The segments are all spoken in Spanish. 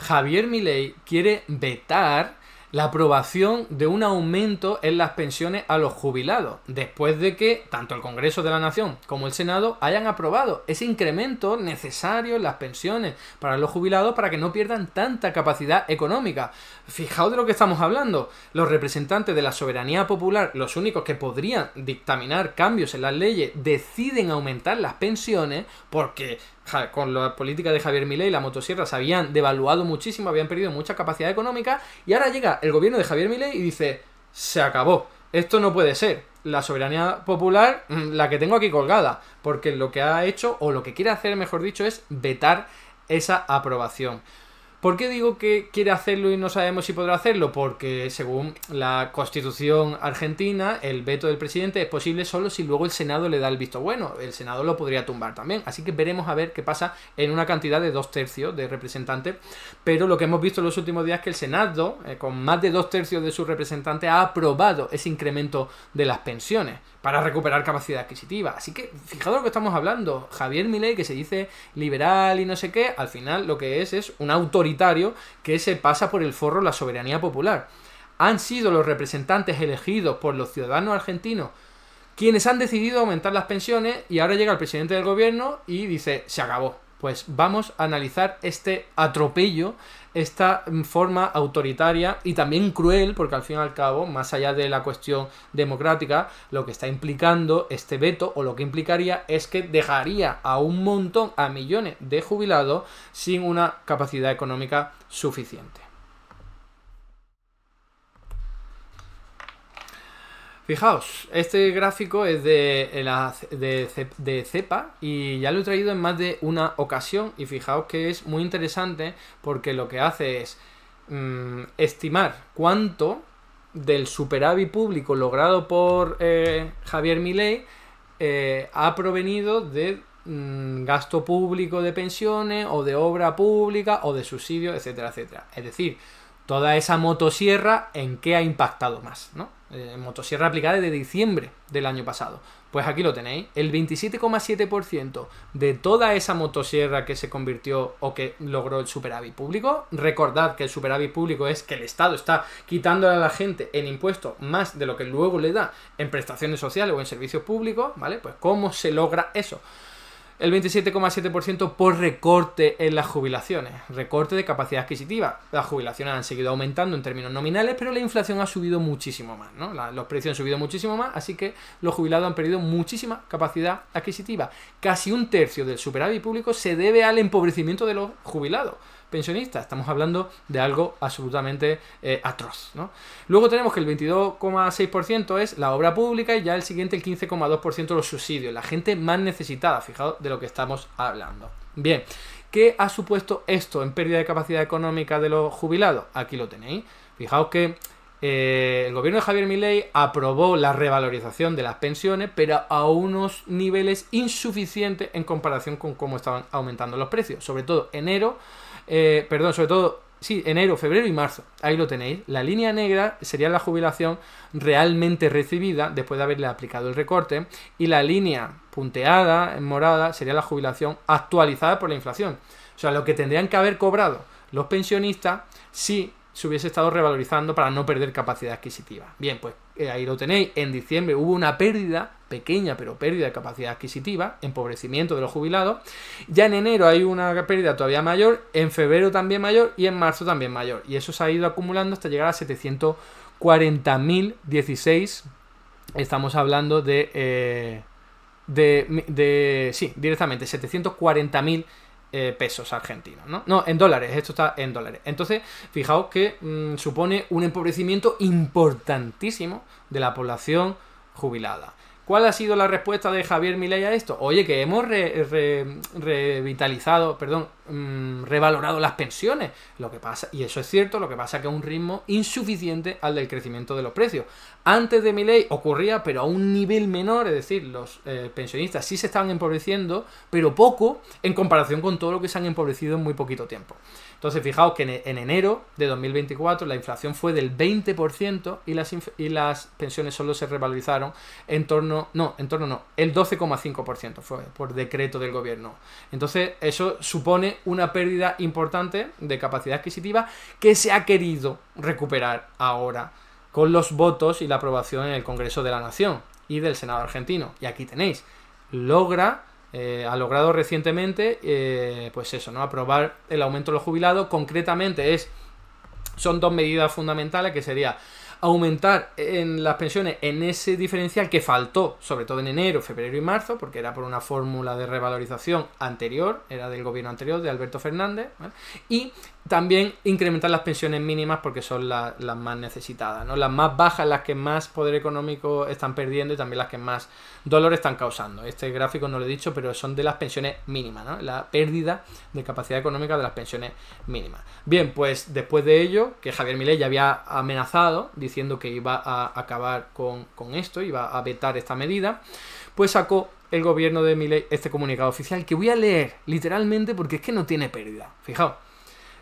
Javier Milei quiere vetar la aprobación de un aumento en las pensiones a los jubilados, después de que tanto el Congreso de la Nación como el Senado hayan aprobado ese incremento necesario en las pensiones para los jubilados para que no pierdan tanta capacidad económica. Fijaos de lo que estamos hablando. Los representantes de la soberanía popular, los únicos que podrían dictaminar cambios en las leyes, deciden aumentar las pensiones porque con la política de Javier Milei la motosierra se habían devaluado muchísimo, habían perdido mucha capacidad económica, y ahora llega el gobierno de Javier Milei y dice, se acabó, esto no puede ser, la soberanía popular la que tengo aquí colgada, porque lo que ha hecho, o lo que quiere hacer mejor dicho, es vetar esa aprobación. ¿Por qué digo que quiere hacerlo y no sabemos si podrá hacerlo? Porque según la Constitución argentina, el veto del presidente es posible solo si luego el Senado le da el visto bueno. El Senado lo podría tumbar también. Así que veremos a ver qué pasa en una cantidad de 2/3 de representantes. Pero lo que hemos visto en los últimos días es que el Senado, con más de 2/3 de sus representantes, ha aprobado ese incremento de las pensiones para recuperar capacidad adquisitiva. Así que, fijaos lo que estamos hablando. Javier Milei, que se dice liberal y no sé qué, al final lo que es un autoritario que se pasa por el forro la soberanía popular. Han sido los representantes elegidos por los ciudadanos argentinos quienes han decidido aumentar las pensiones, y ahora llega el presidente del gobierno y dice, se acabó. Pues vamos a analizar este atropello, esta forma autoritaria y también cruel, porque al fin y al cabo, más allá de la cuestión democrática, lo que está implicando este veto, o lo que implicaría, es que dejaría a un montón, a millones de jubilados sin una capacidad económica suficiente. Fijaos, este gráfico es de CEPA y ya lo he traído en más de una ocasión, y fijaos que es muy interesante porque lo que hace es estimar cuánto del superávit público logrado por Javier Milei ha provenido de gasto público de pensiones o de obra pública o de subsidios, etcétera, etcétera. Es decir, toda esa motosierra, ¿en qué ha impactado más, ¿no? Motosierra aplicada desde diciembre del año pasado. Pues aquí lo tenéis, el 27,7% de toda esa motosierra que se convirtió o que logró el superávit público. Recordad que el superávit público es que el Estado está quitándole a la gente en impuestos más de lo que luego le da en prestaciones sociales o en servicios públicos, ¿vale? Pues ¿cómo se logra eso? El 27,7% por recorte en las jubilaciones, recorte de capacidad adquisitiva. Las jubilaciones han seguido aumentando en términos nominales, pero la inflación ha subido muchísimo más, ¿no? Los precios han subido muchísimo más, así que los jubilados han perdido muchísima capacidad adquisitiva. Casi un tercio del superávit público se debe al empobrecimiento de los jubilados pensionistas. Estamos hablando de algo absolutamente atroz, ¿no? Luego tenemos que el 22,6% es la obra pública y ya el siguiente el 15,2% los subsidios, la gente más necesitada. Fijaos de lo que estamos hablando. Bien, ¿qué ha supuesto esto en pérdida de capacidad económica de los jubilados? Aquí lo tenéis. Fijaos que el gobierno de Javier Milei aprobó la revalorización de las pensiones, pero a unos niveles insuficientes en comparación con cómo estaban aumentando los precios. Sobre todo enero, enero, febrero y marzo. Ahí lo tenéis. La línea negra sería la jubilación realmente recibida después de haberle aplicado el recorte, y la línea punteada en morada sería la jubilación actualizada por la inflación. O sea, lo que tendrían que haber cobrado los pensionistas si se hubiese estado revalorizando para no perder capacidad adquisitiva. Bien, pues ahí lo tenéis. En diciembre hubo una pérdida, pequeña pero pérdida de capacidad adquisitiva, empobrecimiento de los jubilados. Ya en enero hay una pérdida todavía mayor, en febrero también mayor y en marzo también mayor. Y eso se ha ido acumulando hasta llegar a 740.016. Estamos hablando directamente 740.000 pesos argentinos, ¿no? No, en dólares, esto está en dólares. Entonces, fijaos que supone un empobrecimiento importantísimo de la población jubilada. ¿Cuál ha sido la respuesta de Javier Milei a esto? Oye, que hemos revalorado las pensiones. Lo que pasa, y eso es cierto, lo que pasa es que a un ritmo insuficiente al del crecimiento de los precios. Antes de Milei ocurría, pero a un nivel menor, es decir, los pensionistas sí se estaban empobreciendo, pero poco en comparación con todo lo que se han empobrecido en muy poquito tiempo. Entonces, fijaos que en enero de 2024 la inflación fue del 20% y las pensiones solo se revalorizaron en torno el 12,5% fue por decreto del gobierno. Entonces eso supone una pérdida importante de capacidad adquisitiva que se ha querido recuperar ahora con los votos y la aprobación en el Congreso de la Nación y del Senado argentino. Y aquí tenéis, ha logrado recientemente, pues eso, ¿no? Aprobar el aumento de los jubilados. Concretamente son dos medidas fundamentales, que sería aumentar en las pensiones en ese diferencial que faltó, sobre todo en enero, febrero y marzo, porque era por una fórmula de revalorización anterior, era del gobierno anterior, de Alberto Fernández, ¿vale? Y también incrementar las pensiones mínimas, porque son las más necesitadas, ¿no? Las más bajas, las que más poder económico están perdiendo, y también las que más dolor están causando. Este gráfico no lo he dicho, pero son de las pensiones mínimas, ¿no? La pérdida de capacidad económica de las pensiones mínimas. Bien, pues después de ello, que Javier Milei ya había amenazado diciendo que iba a acabar con esto, iba a vetar esta medida, pues sacó el gobierno de Milei este comunicado oficial, que voy a leer literalmente porque es que no tiene pérdida. Fijaos.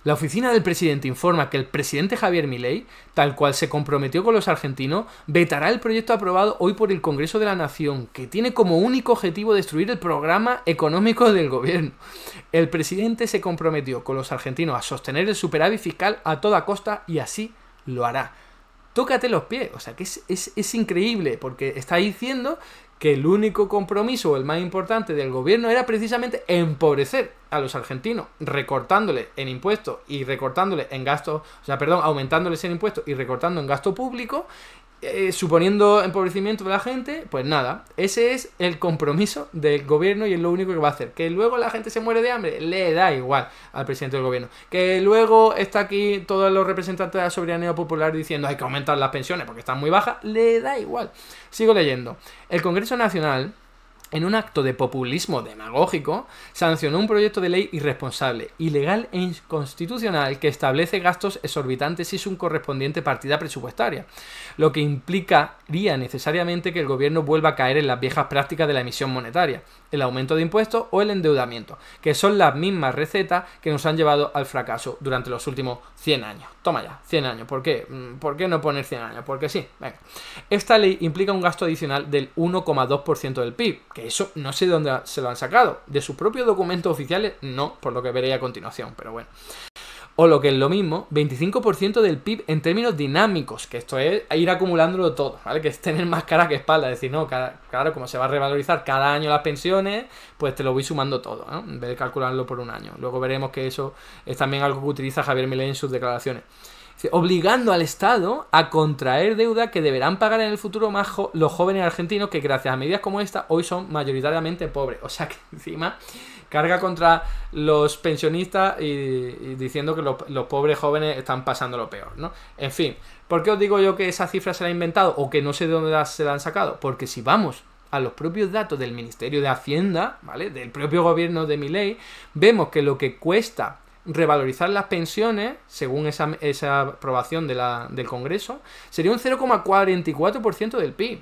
La oficina del presidente informa que el presidente Javier Milei, tal cual se comprometió con los argentinos, vetará el proyecto aprobado hoy por el Congreso de la Nación, que tiene como único objetivo destruir el programa económico del gobierno. El presidente se comprometió con los argentinos a sostener el superávit fiscal a toda costa, y así lo hará. Tócate los pies, o sea que es increíble, porque está diciendo que el único compromiso, o el más importante del gobierno, era precisamente empobrecer a los argentinos, recortándoles en impuestos y recortándoles en gastos, aumentándoles en impuestos y recortando en gasto público, suponiendo empobrecimiento de la gente. Pues nada, ese es el compromiso del gobierno y es lo único que va a hacer. Que luego la gente se muere de hambre, le da igual al presidente del gobierno. Que luego está aquí todos los representantes de la soberanía popular diciendo hay que aumentar las pensiones porque están muy bajas, le da igual. Sigo leyendo. El Congreso Nacional, en un acto de populismo demagógico, sancionó un proyecto de ley irresponsable, ilegal e inconstitucional que establece gastos exorbitantes y su correspondiente partida presupuestaria, lo que implicaría necesariamente que el gobierno vuelva a caer en las viejas prácticas de la emisión monetaria, el aumento de impuestos o el endeudamiento, que son las mismas recetas que nos han llevado al fracaso durante los últimos 100 años. Toma ya, 100 años. ¿Por qué? ¿Por qué no poner 100 años? Porque sí. Venga. Esta ley implica un gasto adicional del 1,2% del PIB, que eso no sé de dónde se lo han sacado. De sus propios documentos oficiales, no, por lo que veré a continuación, pero bueno. O lo que es lo mismo, 25% del PIB en términos dinámicos, que esto es ir acumulándolo todo, ¿vale? Que es tener más cara que espalda, es decir, no, claro, como se va a revalorizar cada año las pensiones, pues te lo voy sumando todo, ¿no? En vez de calcularlo por un año. Luego veremos que eso es también algo que utiliza Javier Milei en sus declaraciones. Obligando al Estado a contraer deuda que deberán pagar en el futuro más los jóvenes argentinos, que gracias a medidas como esta hoy son mayoritariamente pobres. O sea que encima carga contra los pensionistas y diciendo que los pobres jóvenes están pasando lo peor, ¿no? En fin, ¿por qué os digo yo que esa cifra se la ha inventado o que no sé de dónde se la han sacado? Porque si vamos a los propios datos del Ministerio de Hacienda, ¿vale?, del propio gobierno de Milei, vemos que lo que cuesta revalorizar las pensiones, según esa aprobación del Congreso, sería un 0,44% del PIB.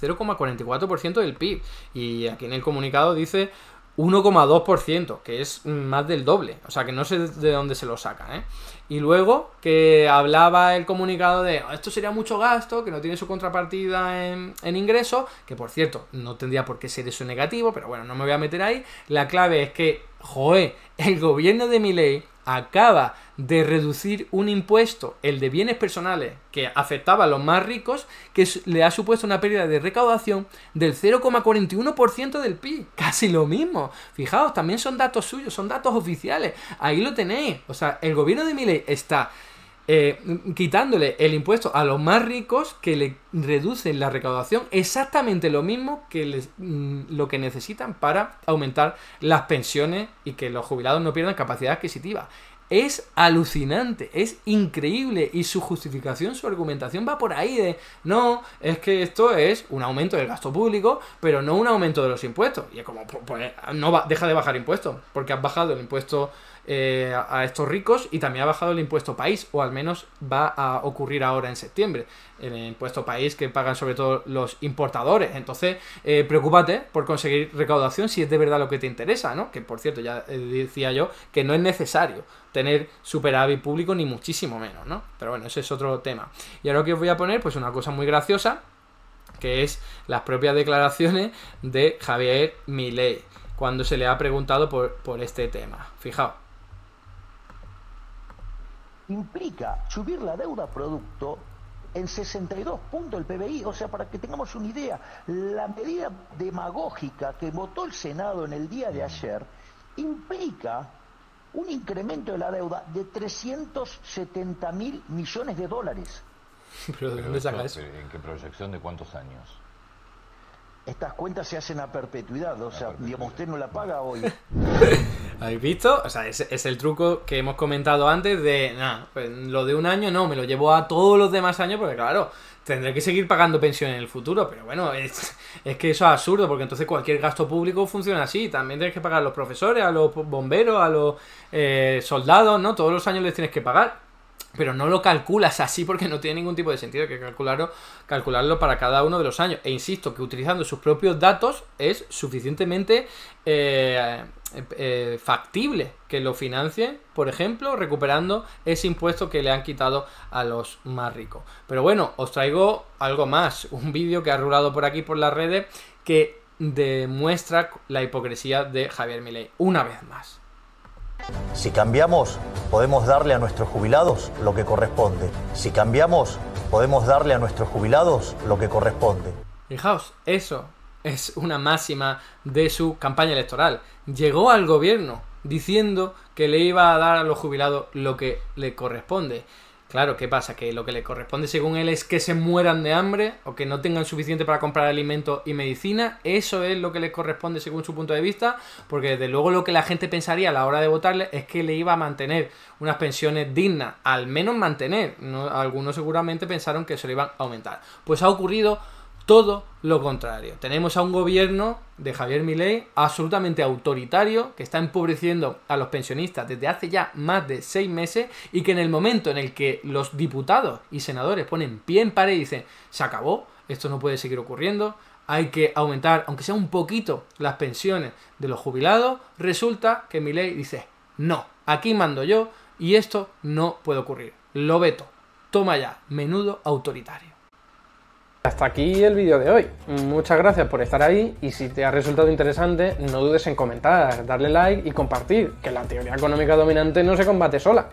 0,44% del PIB. Y aquí en el comunicado dice 1,2%, que es más del doble. O sea, que no sé de dónde se lo saca, ¿eh? Y luego que hablaba el comunicado de esto sería mucho gasto, que no tiene su contrapartida en ingresos, que por cierto, no tendría por qué ser eso negativo, pero bueno, no me voy a meter ahí. La clave es que, el gobierno de Milei acaba de reducir un impuesto, el de bienes personales, que afectaba a los más ricos, que le ha supuesto una pérdida de recaudación del 0,41% del PIB. Casi lo mismo. Fijaos, también son datos suyos, son datos oficiales. Ahí lo tenéis. O sea, el gobierno de Milei está quitándole el impuesto a los más ricos, que le reducen la recaudación exactamente lo mismo que lo que necesitan para aumentar las pensiones y que los jubilados no pierdan capacidad adquisitiva. Es alucinante, es increíble, y su justificación, su argumentación va por ahí de no, es que esto es un aumento del gasto público, pero no un aumento de los impuestos. Y es como, pues no deja de bajar impuestos, porque has bajado el impuesto a estos ricos y también ha bajado el impuesto país, o al menos va a ocurrir ahora en septiembre, el impuesto país que pagan sobre todo los importadores. Entonces, preocúpate por conseguir recaudación si es de verdad lo que te interesa, ¿no? Que por cierto, ya decía yo que no es necesario tener superávit público, ni muchísimo menos, ¿no? Pero bueno, ese es otro tema. Y ahora que os voy a poner, pues una cosa muy graciosa, que es las propias declaraciones de Javier Milei, cuando se le ha preguntado por este tema. Fijaos. Implica subir la deuda producto en 62 puntos del PBI, o sea, para que tengamos una idea, la medida demagógica que votó el Senado en el día de ayer implica un incremento de la deuda de 370.000 millones de dólares. ¿Pero de dónde saca eso? ¿En qué proyección de cuántos años? Estas cuentas se hacen a perpetuidad, o sea, digamos, usted no la paga hoy. ¿Habéis visto? O sea, es el truco que hemos comentado antes de, pues lo de un año no, me lo llevo a todos los demás años porque claro, tendré que seguir pagando pensión en el futuro, pero bueno, es que eso es absurdo porque entonces cualquier gasto público funciona así, también tienes que pagar a los profesores, a los bomberos, a los soldados, ¿no? Todos los años les tienes que pagar. Pero no lo calculas así porque no tiene ningún tipo de sentido, hay que calcularlo para cada uno de los años. E insisto que utilizando sus propios datos es suficientemente factible que lo financien, por ejemplo, recuperando ese impuesto que le han quitado a los más ricos. Pero bueno, os traigo algo más, un vídeo que ha rulado por aquí por las redes que demuestra la hipocresía de Javier Milei una vez más. Si cambiamos, podemos darle a nuestros jubilados lo que corresponde. Si cambiamos, podemos darle a nuestros jubilados lo que corresponde. Fijaos, eso es una máxima de su campaña electoral. Llegó al gobierno diciendo que le iba a dar a los jubilados lo que le corresponde. Claro, ¿qué pasa? Que lo que le corresponde según él es que se mueran de hambre o que no tengan suficiente para comprar alimentos y medicina. Eso es lo que le corresponde según su punto de vista, porque desde luego lo que la gente pensaría a la hora de votarle es que le iba a mantener unas pensiones dignas, al menos mantener. ¿No? Algunos seguramente pensaron que se lo iban a aumentar. Pues ha ocurrido todo lo contrario. Tenemos a un gobierno de Javier Milei absolutamente autoritario que está empobreciendo a los pensionistas desde hace ya más de 6 meses y que en el momento en el que los diputados y senadores ponen pie en pared y dicen se acabó, esto no puede seguir ocurriendo, hay que aumentar, aunque sea un poquito, las pensiones de los jubilados, resulta que Milei dice no, aquí mando yo y esto no puede ocurrir. Lo veto. Toma ya, menudo autoritario. Hasta aquí el vídeo de hoy. Muchas gracias por estar ahí y si te ha resultado interesante no dudes en comentar, darle like y compartir, que la teoría económica dominante no se combate sola.